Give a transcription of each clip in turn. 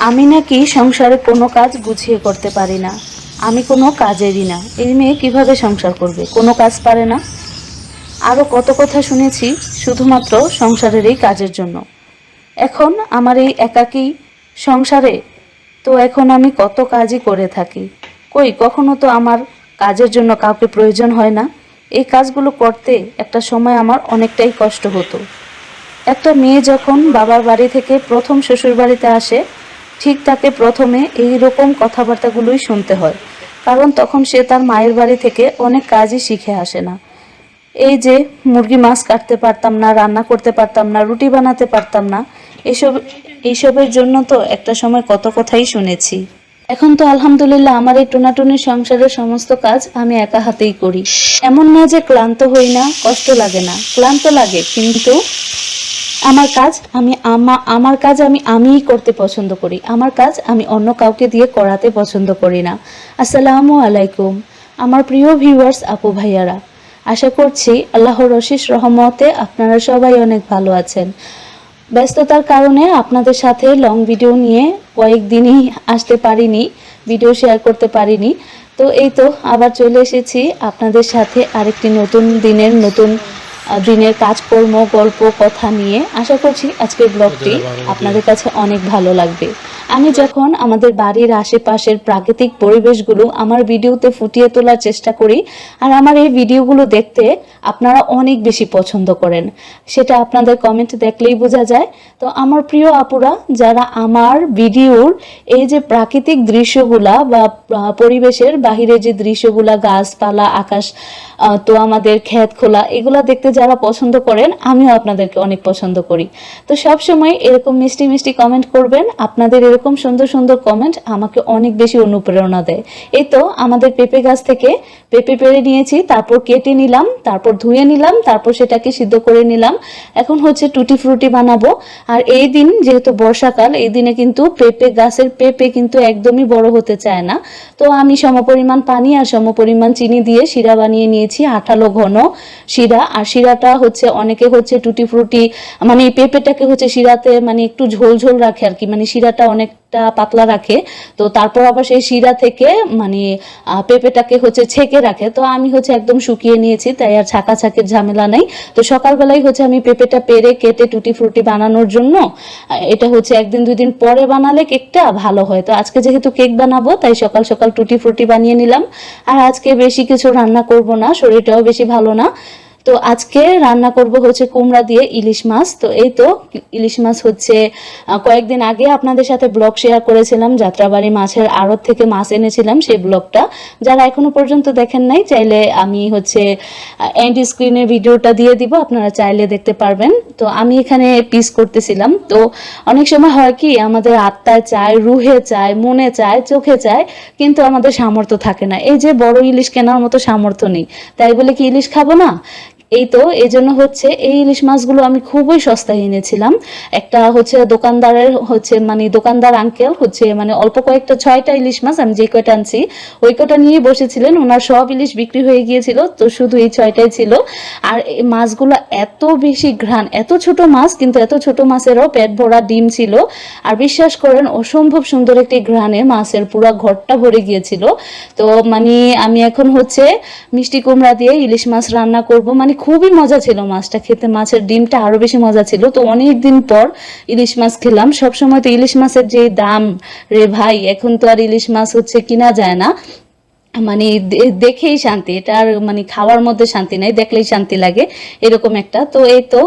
আমি নাকি সংসারে কোনো কাজ গুছিয়ে করতে পারি না, আমি কোনো কাজেরই না। এই মেয়ে কিভাবে সংসার করবে, কোনো কাজ পারে না। আরও কত কথা শুনেছি শুধুমাত্র সংসারের এই কাজের জন্য। এখন আমার এই একাকী সংসারে তো এখন আমি কত কাজই করে থাকি, কই কখনো তো আমার কাজের জন্য কাউকে প্রয়োজন হয় না। এই কাজগুলো করতে একটা সময় আমার অনেকটাই কষ্ট হতো। একটা মেয়ে যখন বাবার বাড়ি থেকে প্রথম শ্বশুর বাড়িতে আসে, ঠিক তাকে প্রথমে এই রকম কথাবার্তাগুলোই শুনতে হয়, কারণ তখন সে তার মায়ের বাড়ি থেকে অনেক কাজই শিখে আসে না। এই যে মুরগি মাছ কাটতে পারতাম না, রান্না করতে পারতাম না, রুটি বানাতে পারতাম না, এইসবের জন্য তো একটা সময় কত কথাই শুনেছি। এখন তো আলহামদুলিল্লাহ আমার এই টোনাটুনি সংসারের সমস্ত কাজ আমি একা হাতেই করি। এমন না যে ক্লান্ত হই না, কষ্ট লাগে না, ক্লান্ত লাগে, কিন্তু আমার কাজ আমিই করতে পছন্দ করি। আমার কাজ আমি অন্য কাউকে দিয়ে করাতে পছন্দ করি না। আসসালামু আলাইকুম আমার প্রিয় ভিউয়ার্স, আপু ভাইয়ারা, আশা করছি আল্লাহর অশেষ রহমতে আপনারা সবাই অনেক ভালো আছেন। ব্যস্ততার কারণে আপনাদের সাথে লং ভিডিও নিয়ে কয়েকদিনই আসতে পারিনি, ভিডিও শেয়ার করতে পারিনি। তো এই তো আবার চলে এসেছি আপনাদের সাথে আরেকটি নতুন দিনের কাজকর্ম, গল্প, কথা নিয়ে। আশা করছি আজকের ব্লগটি আপনাদের কাছে অনেক ভালো লাগবে। আমি যখন আমাদের বাড়ির আশেপাশের প্রাকৃতিক পরিবেশগুলো আমার ভিডিওতে ফুটিয়ে তোলার চেষ্টা করি, আর আমার এই ভিডিওগুলো দেখতে আপনারা অনেক বেশি পছন্দ করেন, সেটা আপনাদের কমেন্ট দেখলেই বোঝা যায়। তো আমার প্রিয় আপুরা, যারা আমার ভিডিওর এই যে প্রাকৃতিক দৃশ্যগুলা বা পরিবেশের বাহিরে যে দৃশ্যগুলা, গাছপালা, আকাশ, তো আমাদের ক্ষেত খোলা, এগুলা দেখতে যারা পছন্দ করেন, আমিও আপনাদেরকে অনেক পছন্দ করি। তো সব সময় এরকম মিষ্টি মিষ্টি কমেন্ট করবেন। আপনাদের এরকম সুন্দর সুন্দর কমেন্ট আমাকে অনেক বেশি অনুপ্রেরণা দেয়। এই তো আমাদের পেঁপে গাছ থেকে পেঁপে পেড়ে নিয়েছি, তারপর কেটে নিলাম, তারপর ধুয়ে নিলাম, তারপর সেটাকে সিদ্ধ করে নিলাম। এখন হচ্ছে টুটি ফ্রুটি বানাবো। আর এই দিন যেহেতু বর্ষাকাল, এই দিনে কিন্তু পেঁপে গাছের পেঁপে কিন্তু একদমই বড় হতে চায় না। তো আমি সমপরিমাণ পানি আর সমপরিমাণ চিনি দিয়ে শিরা বানিয়ে নিয়েছি, আঠালো ঘন শিরা। আর শিরাটা হচ্ছে অনেকে হচ্ছে টুটি ফ্রুটি মানে পেঁপেটাকে হচ্ছে শিরাতে মানে একটু ঝোল ঝোল রাখে আর কি, মানে শিরাটা অনেকটা পাতলা রাখে। তো তারপর আবার সেই শিরা থেকে মানে পেঁপেটাকে হচ্ছে ছেঁকে রাখে। তো আমি হচ্ছে একদম শুকিয়ে নিয়েছি, তাই আর ছাকা ছাকের ঝামেলা নেই। তো সকালবেলায় হচ্ছে আমি পেঁপেটা পেরে কেটে টুটি ফ্রুটি বানানোর জন্য, এটা হচ্ছে একদিন দুই দিন পরে বানালে কেকটা ভালো হয়। তো আজকে যেহেতু কেক বানাবো, তাই সকাল সকাল টুটি ফ্রুটি বানিয়ে নিলাম। আর আজকে বেশি কিছু রান্না করব না, শরীরটাও বেশি ভালো না। তো আজকে রান্না করব হচ্ছে কুমড়া দিয়ে ইলিশ মাছ। তো এই তো ইলিশ মাছ হচ্ছে কয়েকদিন আগে আপনাদের সাথে ব্লগ শেয়ার করেছিলাম, যাত্রাবাড়ি মাছের আড়ত থেকে মাছ এনেছিলাম, সেই ব্লগটা যারা এখনো পর্যন্ত দেখেন নাই, চাইলে আমি হচ্ছে এন্ড স্ক্রিনে ভিডিওটা দিয়ে দিব, আপনারা চাইলে দেখতে পারবেন। তো আমি এখানে পিস করতেছিলাম। তো অনেক সময় হয় কি, আমাদের আত্মায় চায়, রুহে চায়, মনে চায়, চোখে চায়, কিন্তু আমাদের সামর্থ্য থাকে না। এই যে বড় ইলিশ কেনার মতো সামর্থ্য নেই, তাই বলে কি ইলিশ খাবো না? এই তো এই জন্য হচ্ছে এই ইলিশ মাছগুলো আমি খুবই সস্তায় এনেছিলাম। একটা হচ্ছে দোকানদারের হচ্ছে মানে দোকানদার আঙ্কেল হচ্ছে মানে অল্প কয়েকটা 6টা ইলিশ মাছ আমি যে কয়টা আনছি ওই কয়টা নিয়ে বসেছিলেন, ওনার সব ইলিশ বিক্রি হয়ে গিয়েছিল, তো শুধু এই 6টাই ছিল। আর এই মাছগুলো এত বেশি ঘ্রাণ, এত ছোট মাছ, কিন্তু এত ছোট মাছেরও পেট ভরা ডিম ছিল। আর বিশ্বাস করেন, অসম্ভব সুন্দর একটি ঘ্রাণে মাছের পুরো ঘরটা ভরে গিয়েছিল। তো মানে আমি এখন হচ্ছে মিষ্টি কুমড়া দিয়ে ইলিশ মাছ রান্না করব। মানে খুবই মজা ছিল মাছটা খেতে, মাছের ডিমটা আরো বেশি মজা ছিল। তো অনেকদিন পর ইলিশ মাছ খেলাম। সবসময় তো ইলিশ মাছের যে দাম রে ভাই, এখন তো আর ইলিশ মাছ হচ্ছে কিনা যায় না, মানে দেখেই শান্তি, এটা আর মানে খাওয়ার মধ্যে শান্তি নাই, দেখলেই শান্তি লাগে এরকম একটা। তো এই তো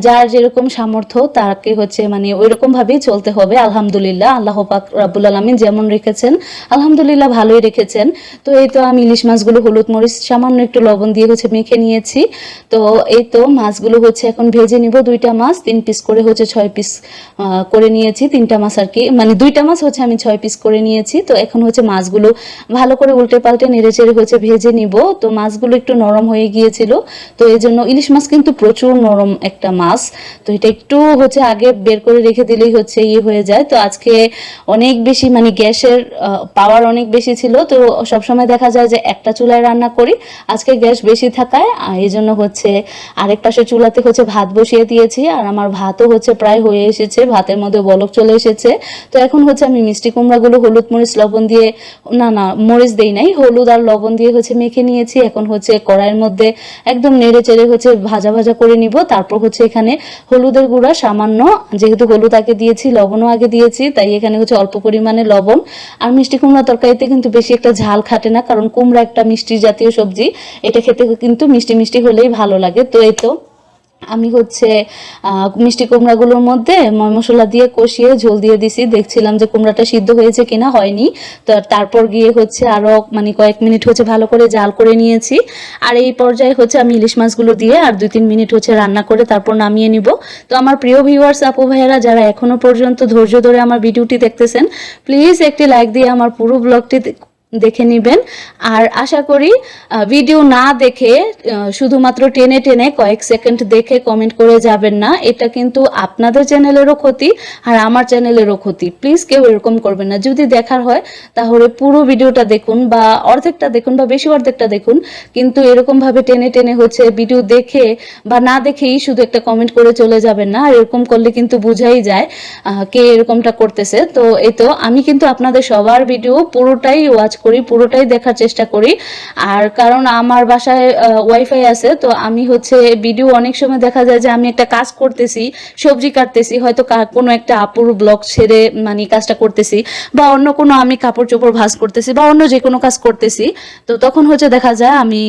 যার যেরকম সামর্থ্য তাকে হচ্ছে মানে ওইরকম ভাবেই চলতে হবে। আলহামদুলিল্লাহ, আল্লাহ পাক রাব্বুল আলামিন যেমন রেখেছেন আলহামদুলিল্লাহ ভালোই রেখেছেন। তো এই তো আমি ইলিশ মাছগুলো হলুদ মরিচ সামান্য একটু লবণ দিয়ে হচ্ছে মেখে নিয়েছি। তো এই তো মাছগুলো হচ্ছে এখন ভেজে নিব। 2টা মাছ 3 পিস করে হচ্ছে 6 পিস করে নিয়েছি। 3টা মাছ আর কি, মানে 2টা মাছ হচ্ছে আমি 6 পিস করে নিয়েছি। তো এখন হচ্ছে মাছগুলো ভালো করে উল্টে উল্টে পাল্টে নেড়েচেড়ে হচ্ছে ভেজে নিব। তো মাছগুলো একটু নরম হয়ে গিয়েছিল, তো এই জন্য ইলিশ মাছ কিন্তু প্রচুর নরম একটা মাছ, তো এটা একটু হচ্ছে আগে বের করে রেখে দিলেই হচ্ছে হয়ে যায়। তো আজকে অনেক বেশি মানে গ্যাসের পাওয়ার অনেক বেশি ছিল, তো সবসময় দেখা যায় যে একটা চুলায় রান্না করি, আজকে গ্যাস বেশি থাকায় এই জন্য হচ্ছে আরেক পাশে চুলাতে হচ্ছে ভাত বসিয়ে দিয়েছি। আর আমার ভাতও হচ্ছে প্রায় হয়ে এসেছে, ভাতের মধ্যে বলক চলে এসেছে। তো এখন হচ্ছে আমি মিষ্টি কুমড়াগুলো হলুদ মরিচ লবণ দিয়ে, না মরিচ দেই নাই, হলুদ আর লবণ দিয়ে হচ্ছে মেখে নিয়েছি। এখন হচ্ছে কড়াইয়ের মধ্যে একদম নেড়ে চেড়ে হচ্ছে ভাজা ভাজা করে নিব। তারপর হচ্ছে এখানে হলুদের গুঁড়া সামান্য, যেহেতু হলুদ আগে দিয়েছি লবণও আগে দিয়েছি, তাই এখানে হচ্ছে অল্প পরিমাণে লবণ। আর মিষ্টি কুমড়া তরকারিতে কিন্তু বেশি একটা ঝাল খাটে না, কারণ কুমড়া একটা মিষ্টি জাতীয় সবজি, এটা খেতে কিন্তু মিষ্টি মিষ্টি হলেই ভালো লাগে। তো এই তো আমি হচ্ছে মিষ্টি কুমড়াগুলোর মধ্যে ময় মশলা দিয়ে কষিয়ে ঝোল দিয়ে দিছি। দেখছিলাম যে কুমড়াটা সিদ্ধ হয়েছে কিনা, হয়নি। তো তারপর গিয়ে হচ্ছে আরো মানে কয়েক মিনিট হচ্ছে ভালো করে জাল করে নিয়েছি। আর এই পর্যায়ে হচ্ছে আমি ইলিশ মাছগুলো দিয়ে আর 2-3 মিনিট হচ্ছে রান্না করে তারপর নামিয়ে নিব। তো আমার প্রিয় ভিউয়ার্স আপু ভাইয়েরা যারা এখনো পর্যন্ত ধৈর্য ধরে আমার ভিডিওটি দেখতেছেন, প্লিজ একটি লাইক দিয়ে আমার পুরো ব্লগটি দেখে নেবেন। আর আশা করি ভিডিও না দেখে শুধুমাত্র টেনে টেনে কয়েক সেকেন্ড দেখে কমেন্ট করে যাবেন না, এটা কিন্তু আপনাদের চ্যানেলেরও ক্ষতি আর আমার চ্যানেলেরও ক্ষতি। প্লিজ কেউ এরকম করবেন না। যদি দেখার হয় তাহলে পুরো ভিডিওটা দেখুন, বা অর্ধেকটা দেখুন, বা বেশি অর্ধেকটা দেখুন, কিন্তু এরকম ভাবে টেনে টেনে হচ্ছে ভিডিও দেখে বা না দেখেই শুধু একটা কমেন্ট করে চলে যাবেন না। আর এরকম করলে কিন্তু বোঝাই যায় কে এরকমটা করতেছে। তো এই তো আমি কিন্তু আপনাদের সবার ভিডিও পুরোটাই ওয়াচ করি, পুরোটাই দেখার চেষ্টা করি। আর কারণ আমার বাসায় ওয়াইফাই আছে, তো আমি হচ্ছে ভিডিও অনেক সময় দেখা যায় যে আমি একটা কাজ করতেছি, সবজি কাটতেছি, হয়তো কোনো একটা আপুর ব্লগ ছেড়ে মানে কাজটা করতেছি, বা অন্য কোনো আমি কাপড় চোপড় ভাঁজ করতেছি, বা অন্য যে কোনো কাজ করতেছি। তো তখন হচ্ছে দেখা যায় আমি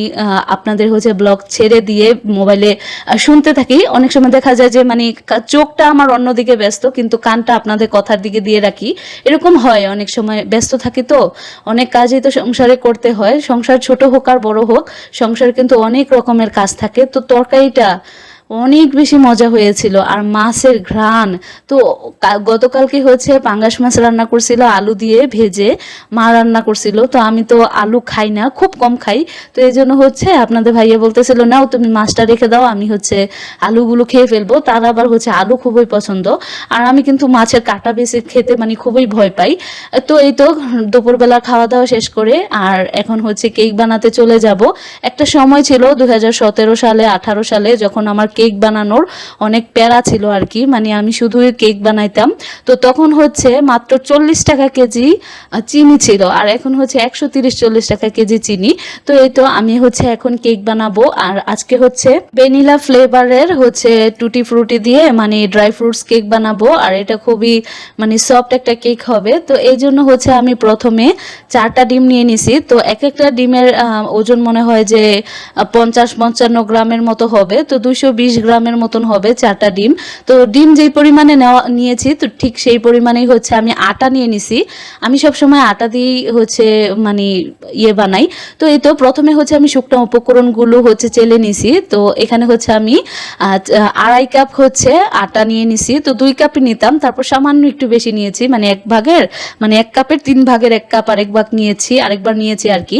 আপনাদের হচ্ছে ব্লগ ছেড়ে দিয়ে মোবাইলে শুনতে থাকি। অনেক সময় দেখা যায় যে মানে চোখটা আমার অন্যদিকে ব্যস্ত, কিন্তু কানটা আপনাদের কথার দিকে দিয়ে রাখি। এরকম হয়, অনেক সময় ব্যস্ত থাকি, তো অনেক কাজই তো সংসারে করতে হয়। সংসার ছোট হোক আর বড় হোক, সংসার কিন্তু অনেক রকমের কাজ থাকে। তো তরকারিটা অনেক বেশি মজা হয়েছিল, আর মাছের ঘ্রাণ তো গতকালকে হচ্ছে পাঙ্গাস মাছ রান্না করছিল আলু দিয়ে ভেজে, মা রান্না করছিল। তো আমি তো আলু খাই না, খুব কম খাই, তো এই জন্য হচ্ছে আপনাদের ভাইয়া বলতেছিল নাও তুমি মাছটা রেখে দাও, আমি হচ্ছে আলুগুলো খেয়ে ফেলবো। তার আবার হচ্ছে আলু খুবই পছন্দ, আর আমি কিন্তু মাছের কাঁটা বেছে খেতে মানে খুবই ভয় পাই। তো এই তো দুপুরবেলা খাওয়া দাওয়া শেষ করে আর এখন হচ্ছে কেক বানাতে চলে যাব। একটা সময় ছিল 2017 সালে 18 সালে, যখন আমার কেক বানানোর অনেক প্যারা ছিল আর কি, মানে আমি শুধু কেক বানাইতাম। তো তখন হচ্ছে মাত্র 40 টাকা কেজি চিনি ছিল, আর এখন হচ্ছে 130-140 টাকা কেজি চিনি। তো এই তো আমি হচ্ছে এখন কেক বানাবো, আর আজকে হচ্ছে ভ্যানিলা ফ্লেভারের হচ্ছে টুটি ফ্রুটি দিয়ে মানে ড্রাই ফ্রুটস কেক বানাবো, আর এটা খুবই মানে সফট একটা কেক হবে। তো এই জন্য হচ্ছে আমি প্রথমে 4টা ডিম নিয়ে নিছি। তো এক একটা ডিমের ওজন মনে হয় যে 50-55 গ্রামের মতো হবে, তো 220 গ্রামের মতন হবে 4টা ডিম। তো ডিম যেই পরিমাণে নিয়েছি, তো ঠিক সেই পরিমাণেই হচ্ছে আমি আটা নিয়ে নিছি। আমি সবসময় আটা দিয়েই হচ্ছে মানে বানাই। তো এই তো প্রথমে হচ্ছে আমি শুকনো উপকরণগুলো হচ্ছে চেলে নিছি। তো এখানে হচ্ছে আমি 2.5 কাপ হচ্ছে আটা নিয়ে নিছি। তো 2 কাপই নিতাম, তারপর সামান্য একটু বেশি নিয়েছি, মানে 1 কাপের 3 ভাগের 1 কাপ আরেক ভাগ নিয়েছি, আরেকবার নিয়েছি আর কি।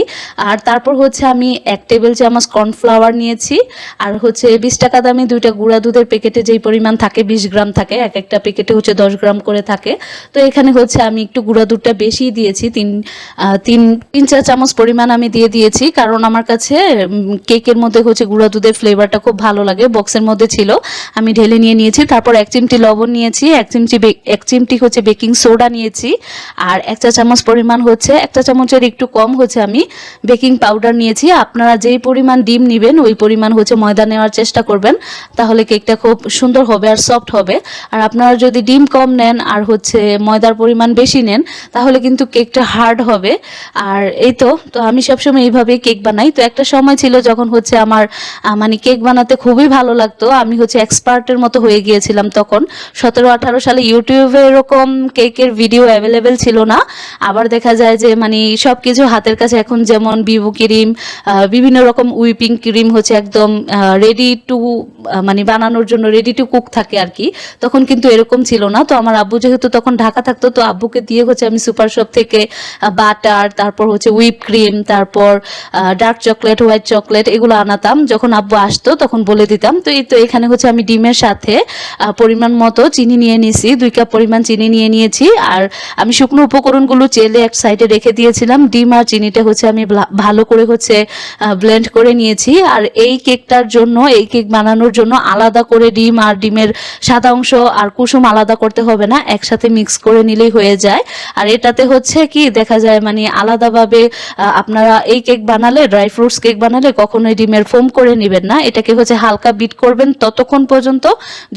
আর তারপর হচ্ছে আমি 1 টেবিল চামচ কর্নফ্লাওয়ার নিয়েছি, আর হচ্ছে 20 টাকা দামি 2টা গুঁড়া দুধের প্যাকেটে যেই পরিমাণ থাকে 20 গ্রাম থাকে, এক একটা প্যাকেটে হচ্ছে 10 গ্রাম করে থাকে। তো এখানে হচ্ছে আমি একটু গুঁড়া দুধটা বেশি দিয়েছি, 3-4 চামচ পরিমাণ আমি দিয়ে দিয়েছি, কারণ আমার কাছে কেকের মধ্যে হচ্ছে গুঁড়া দুধের ফ্লেভারটা খুব ভালো লাগে। বক্সের মধ্যে ছিল, আমি ঢেলে নিয়ে নিয়েছি। তারপর 1 চিমটি লবণ নিয়েছি, 1 চিমটি হচ্ছে বেকিং সোডা নিয়েছি, আর 1 চা চামচ পরিমাণ হচ্ছে 1 চা চামচের একটু কম হচ্ছে আমি বেকিং পাউডার নিয়েছি। আপনারা যেই পরিমাণ ডিম নেবেন ওই পরিমাণ হচ্ছে ময়দা নেওয়ার চেষ্টা করবেন, তাহলে কেকটা খুব সুন্দর হবে আর সফট হবে। আর আপনারা যদি ডিম কম নেন আর হচ্ছে ময়দার পরিমাণ বেশি নেন, তাহলে কিন্তু কেকটা হার্ড হবে। আর এই তো আমি সবসময় এইভাবেই কেক বানাই। তো একটা সময় ছিল যখন হচ্ছে আমার মানে কেক বানাতে খুবই ভালো লাগতো, আমি হচ্ছে এক্সপার্টের মতো হয়ে গিয়েছিলাম তখন। 17-18 সালে ইউটিউবে এরকম কেকের ভিডিও অ্যাভেলেবেল ছিল না। আবার দেখা যায় যে মানে সব কিছু হাতের কাছে, এখন যেমন বিবু ক্রিম, বিভিন্ন রকম উইপিং ক্রিম হচ্ছে একদম রেডি টু মানে বানানোর জন্য রেডি টু কুক থাকে আর কি, তখন কিন্তু এরকম ছিল না। তো আমার আব্বু যেহেতু তখন ঢাকা থাকতো, তো আব্বুকে দিয়ে হচ্ছে আমি সুপার শপ থেকে বাটার, তারপর হচ্ছে হুইপ ক্রিম, তারপর ডার্ক চকলেট, হোয়াইট চকলেট এগুলো আনাতাম। যখন আব্বু আসতো তখন বলে দিতাম। তো এই তো এখানে হচ্ছে আমি ডিমের সাথে পরিমাণ মতো চিনি নিয়ে নিয়েছি, 2 কাপ পরিমাণ চিনি নিয়ে নিয়েছি। আর আমি শুকনো উপকরণগুলো চেলে এক সাইডে রেখে দিয়েছিলাম। ডিম আর চিনিটা হচ্ছে আমি ভালো করে হচ্ছে ব্লেন্ড করে নিয়েছি। আর এই কেকটার জন্য, এই কেক বানানোর জন্য আলাদা করে ডিম আর ডিমের সাদা অংশ আর কুসুম আলাদা করতে হবে না, একসাথে মিক্স করে নিলেই হয়ে যায়। আর এটাতে হচ্ছে কি দেখা যায় মানে আলাদাভাবে আপনারা এই কেক বানালে, ড্রাই ফ্রুটস কেক বানালে কখনোই ডিমের ফোম করে নেবেন না। এটাকে হচ্ছে হালকা বিট করবেন ততক্ষণ পর্যন্ত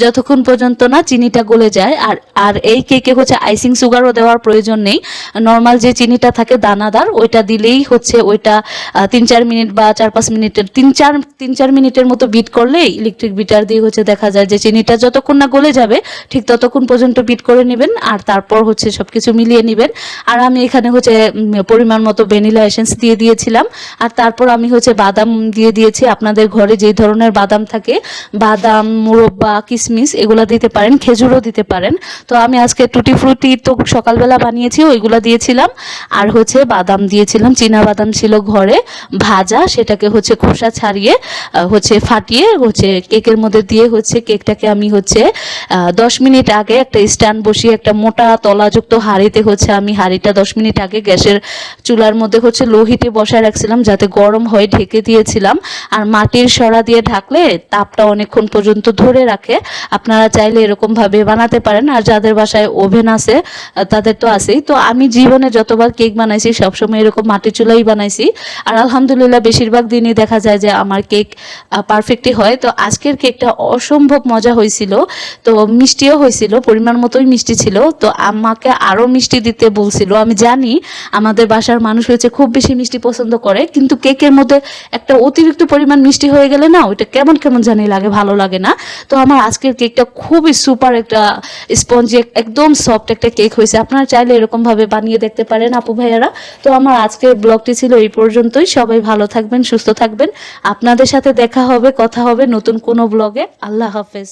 যতক্ষণ পর্যন্ত না চিনিটা গলে যায়। আর আর এই কেকে হচ্ছে আইসিং সুগারও দেওয়ার প্রয়োজন নেই, নর্মাল যে চিনিটা থাকে দানাদার ওইটা দিলেই হচ্ছে ওইটা 3-4 মিনিট বা 4-5 মিনিটের 3-4 মিনিটের মতো বিট করলেই ইলেকট্রিক বিটার দিয়ে হচ্ছে দেখা যায় যে চিনিটা যতক্ষণ না গলে যাবে ঠিক ততক্ষণ পর্যন্ত বিট করে নেবেন। আর তারপর হচ্ছে সবকিছু মিলিয়ে নেবেন। আর আমি এখানে হচ্ছে পরিমাণ মতো ভ্যানিলা এসেন্স দিয়ে দিয়েছিলাম। আর তারপর আমি হচ্ছে বাদাম দিয়ে দিয়েছি। আপনাদের ঘরে যেই ধরনের বাদাম থাকে, বাদাম, মুরব্বা, কিশমিশ এগুলো দিতে পারেন, খেজুরও দিতে পারেন। তো আমি আজকে টুটি ফ্রুটি তো সকালবেলা বানিয়েছি, ওইগুলো দিয়েছিলাম। আর হচ্ছে বাদাম দিয়েছিলাম, চীনা বাদাম ছিল ঘরে ভাজা, সেটাকে হচ্ছে খোসা ছাড়িয়ে হচ্ছে ফাটিয়ে হচ্ছে কেকের মধ্যে দিয়ে হচ্ছে কেকটাকে আমি হচ্ছে 10 মিনিট আগে একটা স্ট্যান্ড বসিয়ে একটা মোটা তলাযুক্ত হাঁড়িতে হচ্ছে আমি হাঁড়িটা 10 মিনিট আগে গ্যাসের চুলার মধ্যে হচ্ছে লো হিটে বসায় রাখছিলাম যাতে গরম হয়ে, ঢেকে দিয়েছিলাম। আর মাটির সরা দিয়ে ঢাকলে তাপটা অনেকক্ষণ পর্যন্ত ধরে রাখে। আপনারা চাইলে এরকম ভাবে বানাতে পারেন। আর যাদের বাসায় ওভেন আছে তাদের তো আছেই। তো আমি জীবনে যতবার কেক বানাইছি সবসময় এরকম মাটির চুলাই বানাইছি। আর আলহামদুলিল্লাহ বেশিরভাগ দিনই দেখা যায় যে আমার কেক পারফেক্টই হয়। তো আজকের কেকটা অসম্ভব মজা হয়েছিল, তো মিষ্টিও হয়েছিল, পরিমাণ মতোই মিষ্টি ছিল। তো আমাকে আরও মিষ্টি দিতে বলছিল। আমি জানি আমাদের বাসার মানুষ হয়েছে খুব বেশি মিষ্টি পছন্দ করে, কিন্তু কেকের মধ্যে একটা অতিরিক্ত পরিমাণ মিষ্টি হয়ে গেলে না ওইটা কেমন কেমন জানি লাগে, ভালো লাগে না। তো আমার আজকের কেকটা খুবই সুপার একটা স্পঞ্জি, একদম সফট একটা কেক হয়েছে। আপনারা চাইলে এরকম ভাবে বানিয়ে দেখতে পারেন আপু ভাইয়ারা। তো আমার আজকের ব্লগটি ছিল এই পর্যন্তই। সবাই ভালো থাকবেন, সুস্থ থাকবেন। আপনাদের সাথে দেখা হবে, কথা হবে নতুন কোনো ব্লগে। আল্লাহ হাফেজ।